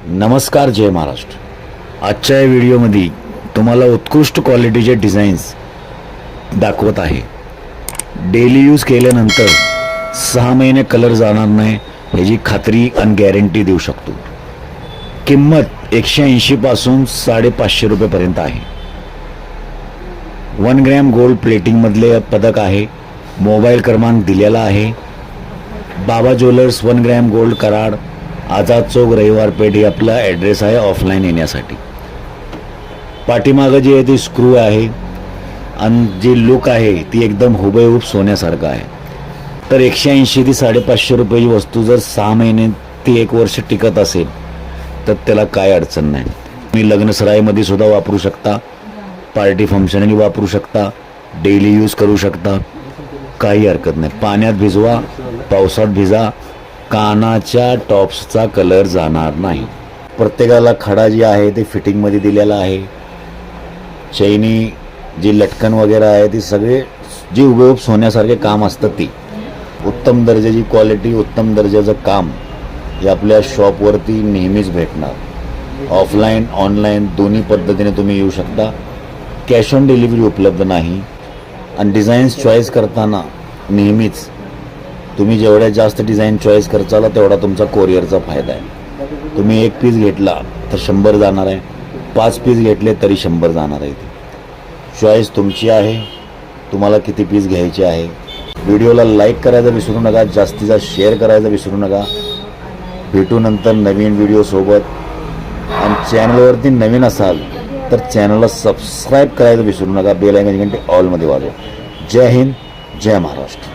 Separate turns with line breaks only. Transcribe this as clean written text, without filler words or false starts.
नमस्कार, जय महाराष्ट्र. आजच्या या व्हिडिओमध्ये तुम्हाला उत्कृष्ट क्वालिटीचे डिझाईन्स दाखवत आहे. डेली यूज केल्यानंतर 6 महिने कलर जाणार नाही ह्याची खात्री आणि गॅरंटी देऊ शकतो. किंमत 180 पासून 550 रुपयेपर्यंत आहे. 1 ग्रॅम गोल्ड प्लेटिंगमधले पदक आहे. मोबाईल क्रमांक दिलेला आहे. Baba jewellers 1 gram gold Karad, Azad Chowk, Raviwar Peth हे आपला ॲड्रेस आहे ऑफलाईन येण्यासाठी. पाठीमागं जी आहे ती स्क्रू आहे आणि जी लुक आहे ती एकदम हुबेहूब सोन्यासारखं आहे. तर 180 ते 550 रुपयाची वस्तू जर 6 महिने ते 1 वर्ष टिकत असेल तर त्याला काय अडचण नाही. तुम्ही लग्नसराईमध्ये सुद्धा वापरू शकता, पार्टी फंक्शनली वापरू शकता, डेली यूज करू शकता, काही हरकत नाही. पाण्यात भिजवा, पावसात भिजा, कानाच्या टॉप्सचा कलर जाणार नाही. प्रत्येकाला खडा जी आहे ते फिटिंगमध्ये दिलेला आहे. चैनी जी लटकन वगैरे आहे ती सगळे जी हुबेहूब सोन्यासारखे काम असतं ती उत्तम दर्जाची क्वालिटी, उत्तम दर्जाचं काम हे आपल्या शॉपवरती नेहमीच भेटणार. ऑफलाईन ऑनलाईन दोन्ही पद्धतीने तुम्ही येऊ शकता. कॅश ऑन डिलिव्हरी उपलब्ध नाही. आणि डिझाईन्स चॉईस करताना नेहमीच तुम्ही जेवढ्या जास्त डिझाईन चॉईस करताल तेवढा तुमचा कोरिअरचा फायदा आहे. तुम्ही 1 पीस घेतला तर 100 जाणार आहे, 5 पीस घेतले तरी 100 जाणार आहे. चॉईस तुमची आहे, तुम्हाला किती पीस घ्यायचे आहे. व्हिडिओला लाईक करायचं विसरू नका, जास्तीत जास्त शेअर करायचं विसरू नका. भेटू नंतर नवीन व्हिडिओसोबत. आणि चॅनलवरती नवीन असाल तर चॅनलला सबस्क्राईब करायचं विसरू नका. बेल आयकॉनची घंटी ऑलमध्ये वाजवा. जय हिंद, जय महाराष्ट्र.